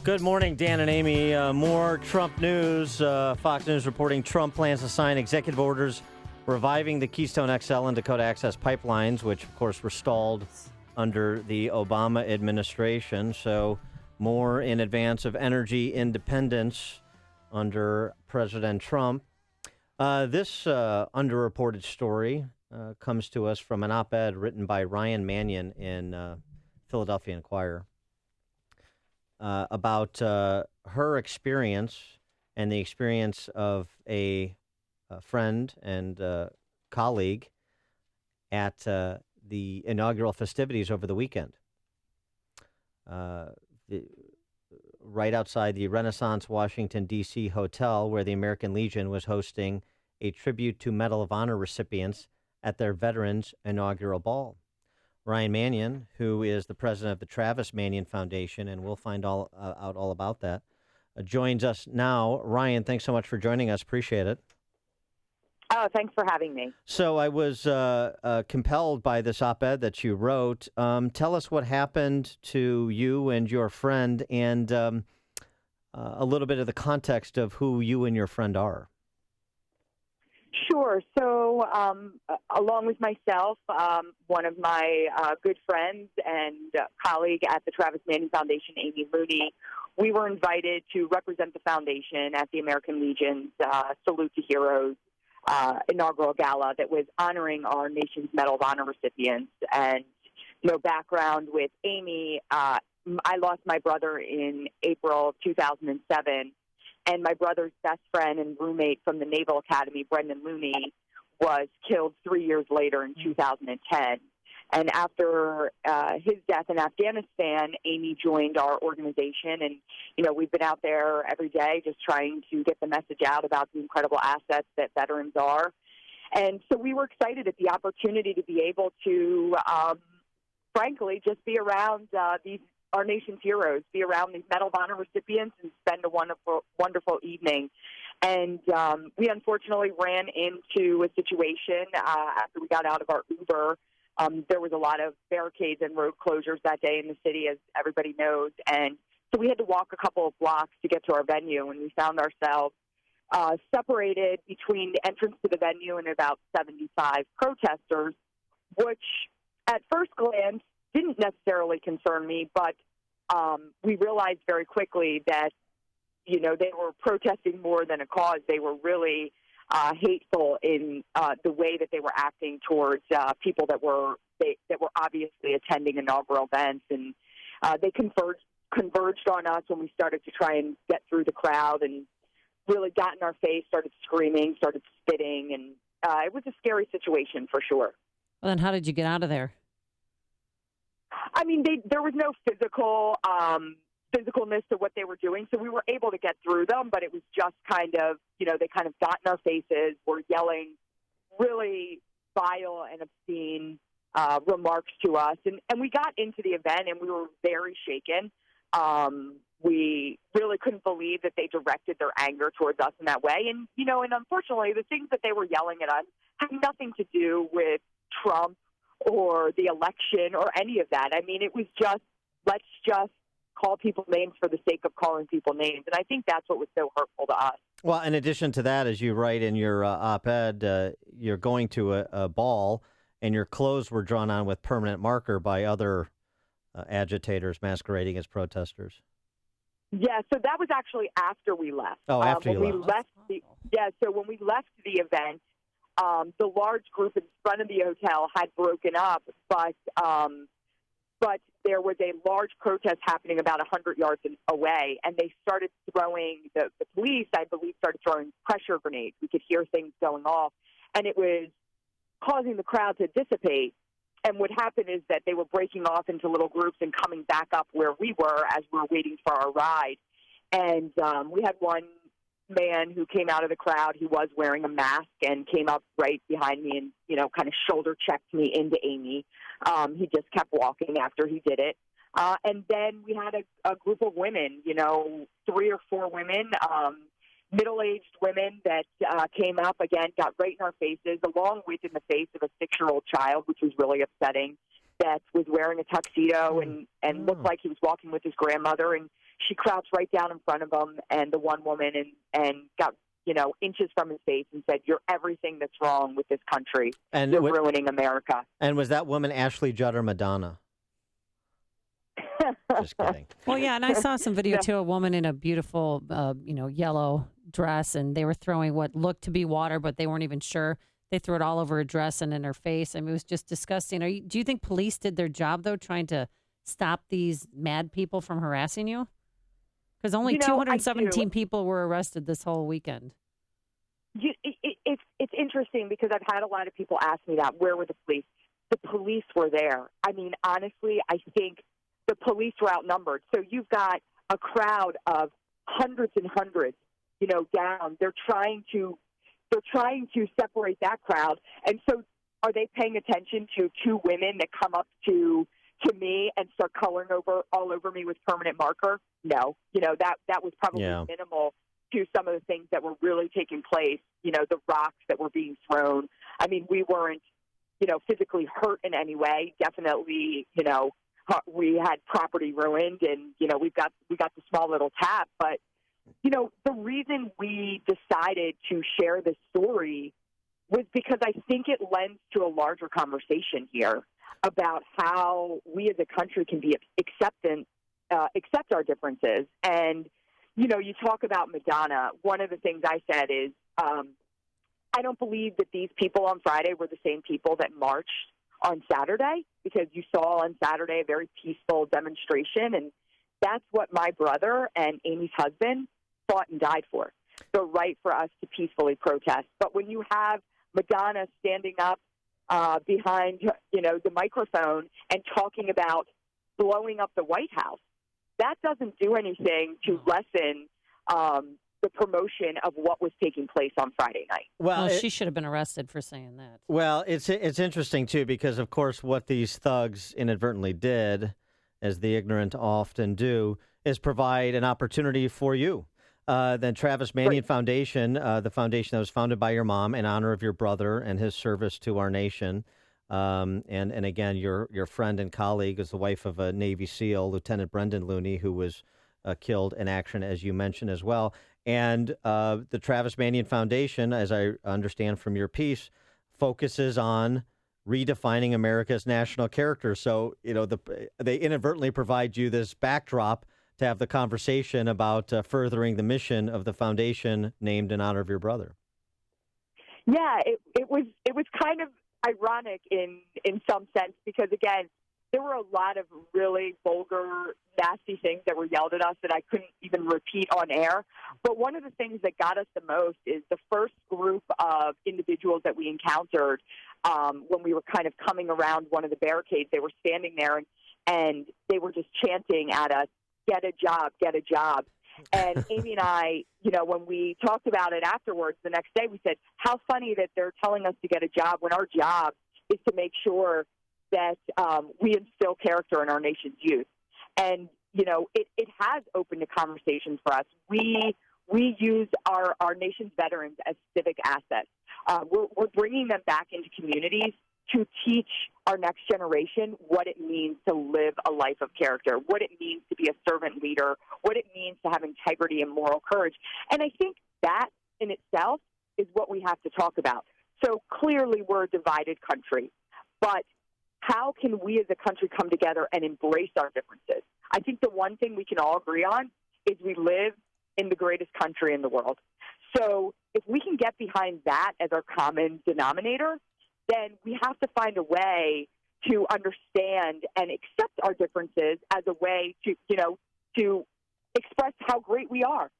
Good morning, Dan and Amy. More Trump news. Fox News reporting Trump plans to sign executive orders reviving the Keystone XL and Dakota Access pipelines, which, of course, were stalled under the Obama administration. So more in advance of energy independence under President Trump. This underreported story comes to us from an op-ed written by Ryan Manion in Philadelphia Inquirer. About her experience and the experience of a friend and colleague at the inaugural festivities over the weekend. Right outside the Renaissance Washington, D.C. hotel where the American Legion was hosting a tribute to Medal of Honor recipients at their Veterans Inaugural Ball. Ryan Manion, who is the president of the Travis Manion Foundation, and we'll find out all about that, joins us now. Ryan, thanks so much for joining us. Appreciate it. Oh, thanks for having me. So I was compelled by this op-ed that you wrote. Tell us what happened to you and your friend and a little bit of the context of who you and your friend are. Sure. So along with myself, one of my good friends and colleague at the Travis Manion Foundation, Amy Looney, we were invited to represent the foundation at the American Legion's Salute to Heroes inaugural gala that was honoring our nation's Medal of Honor recipients. And, background with Amy, I lost my brother in April of 2007. And my brother's best friend and roommate from the Naval Academy, Brendan Looney, was killed 3 years later in 2010. And after his death in Afghanistan, Amy joined our organization. And, we've been out there every day just trying to get the message out about the incredible assets that veterans are. And so we were excited at the opportunity to be able to, frankly, just be around our nation's heroes, be around these Medal of Honor recipients and spend a wonderful evening. And we unfortunately ran into a situation after we got out of our Uber. There was a lot of barricades and road closures that day in the city, as everybody knows. And so we had to walk a couple of blocks to get to our venue, and we found ourselves separated between the entrance to the venue and about 75 protesters, which at first glance didn't necessarily concern me, but we realized very quickly that, they were protesting more than a cause. They were really hateful in the way that they were acting towards people that were obviously attending inaugural events, and they converged on us when we started to try and get through the crowd and really got in our face, started screaming, started spitting, and it was a scary situation for sure. Well, then how did you get out of there? I mean, there was no physicalness to what they were doing, so we were able to get through them, but it was just kind of, they kind of got in our faces, were yelling really vile and obscene remarks to us, and we got into the event, and we were very shaken. We really couldn't believe that they directed their anger towards us in that way, and, and unfortunately, the things that they were yelling at us had nothing to do with Trump or the election or any of that. I mean, it was just, let's just call people names for the sake of calling people names. And I think that's what was so hurtful to us. Well, in addition to that, as you write in your op-ed, you're going to a ball and your clothes were drawn on with permanent marker by other agitators masquerading as protesters. Yeah, so that was actually after we left. Oh, after you left. So when we left the event, the large group in front of the hotel had broken up, but there was a large protest happening about 100 yards away, and they started throwing, the police, I believe, started throwing pressure grenades. We could hear things going off, and it was causing the crowd to dissipate. And what happened is that they were breaking off into little groups and coming back up where we were as we were waiting for our ride. And we had one man who came out of the crowd. He was wearing a mask and came up right behind me and, kind of shoulder checked me into Amy. He just kept walking after he did it. And then we had a group of women, 3 or 4 women, middle-aged women that came up, again, got right in our faces, along with in the face of a 6-year-old child, which was really upsetting. that was wearing a tuxedo and looked like he was walking with his grandmother. And she crouched right down in front of him and the one woman and got, inches from his face and said, "You're everything that's wrong with this country. And you're ruining America." And was that woman Ashley Judd or Madonna? Just kidding. Well, yeah, and I saw some video too. A woman in a beautiful, yellow dress, and they were throwing what looked to be water, but they weren't even sure. They threw it all over her dress and in her face. I mean, it was just disgusting. Do you think police did their job though, trying to stop these mad people from harassing you? Because only 217 people were arrested this whole weekend. It's interesting because I've had a lot of people ask me that. Where were the police? The police were there. I mean, honestly, I think the police were outnumbered. So you've got a crowd of hundreds and hundreds, down. They're trying to separate that crowd. And so are they paying attention to two women that come up to me and start coloring all over me with permanent marker? No. That was probably minimal to some of the things that were really taking place, the rocks that were being thrown. I mean, we weren't, physically hurt in any way. Definitely, we had property ruined and, we got the small little tap. But, the reason we decided to share this story was because I think it lends to a larger conversation here about how we as a country can be accept our differences. And, you talk about Madonna. One of the things I said is I don't believe that these people on Friday were the same people that marched on Saturday, because you saw on Saturday a very peaceful demonstration. And that's what my brother and Amy's husband fought and died for, the right for us to peacefully protest. But when you have Madonna standing up behind, the microphone and talking about blowing up the White House, that doesn't do anything to lessen the promotion of what was taking place on Friday night. Well, she should have been arrested for saying that. Well, it's interesting, too, because, of course, what these thugs inadvertently did, as the ignorant often do, is provide an opportunity for you. The Travis Manion Foundation, the foundation that was founded by your mom in honor of your brother and his service to our nation. And again, your friend and colleague is the wife of a Navy SEAL, Lieutenant Brendan Looney, who was killed in action, as you mentioned as well. And the Travis Manion Foundation, as I understand from your piece, focuses on redefining America's national character. So, they inadvertently provide you this backdrop to have the conversation about furthering the mission of the foundation named in honor of your brother. Yeah, it was kind of ironic in some sense, because again, there were a lot of really vulgar, nasty things that were yelled at us that I couldn't even repeat on air. But one of the things that got us the most is the first group of individuals that we encountered when we were kind of coming around one of the barricades. They were standing there and they were just chanting at us, "Get a job, get a job." And Amy and I, when we talked about it afterwards the next day, we said, how funny that they're telling us to get a job when our job is to make sure that we instill character in our nation's youth. And, it has opened a conversation for us. We use our nation's veterans as civic assets. We're bringing them back into communities to teach our next generation what it means to live a life of character, what it means to be a servant leader, what it means to have integrity and moral courage. And I think that in itself is what we have to talk about. So clearly we're a divided country, but how can we as a country come together and embrace our differences? I think the one thing we can all agree on is we live in the greatest country in the world. So if we can get behind that as our common denominator, then we have to find a way to understand and accept our differences as a way to express how great we are,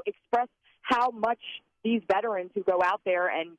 express how much these veterans who go out there and,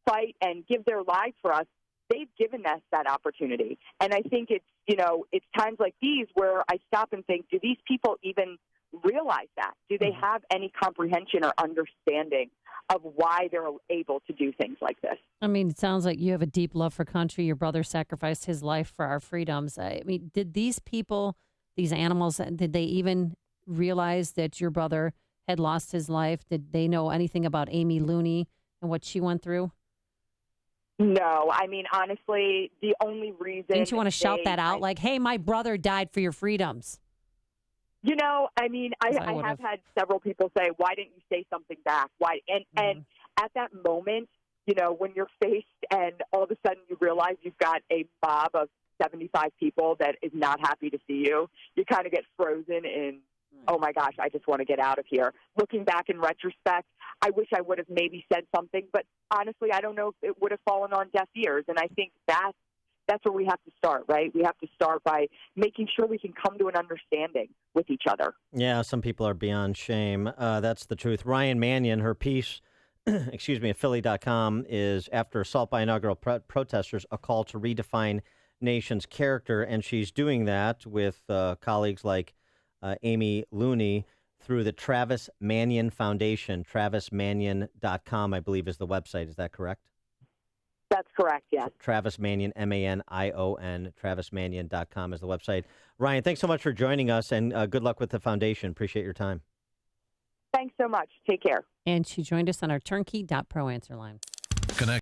fight and give their lives for us, they've given us that opportunity. And I think it's times like these where I stop and think, do these people even realize that? Do they have any comprehension or understanding of why they're able to do things like this? I mean, it sounds like you have a deep love for country. Your brother sacrificed his life for our freedoms. I mean, did these people, these animals, did they even realize that your brother had lost his life? Did they know anything about Amy Looney and what she went through? No, I mean, honestly, the only reason. Didn't you want to shout that out? I, Like, hey, my brother died for your freedoms. I mean, I have had several people say, why didn't you say something back? Why? And at that moment, when you're faced and all of a sudden you realize you've got a mob of 75 people that is not happy to see you, you kind of get frozen in, oh my gosh, I just want to get out of here. Looking back in retrospect, I wish I would have maybe said something, but honestly, I don't know if it would have fallen on deaf ears. And I think that's where we have to start, right? We have to start by making sure we can come to an understanding with each other. Yeah, some people are beyond shame. That's the truth. Ryan Manion, her piece, at Philly.com, is after assault by inaugural protesters, a call to redefine nation's character. And she's doing that with colleagues like Amy Looney through the Travis Manion Foundation. TravisManion.com, I believe, is the website. Is that correct? That's correct, yes. Travis Manion, Manion, TravisManion.com is the website. Ryan, thanks so much for joining us, and good luck with the foundation. Appreciate your time. Thanks so much. Take care. And she joined us on our turnkey.pro answer line.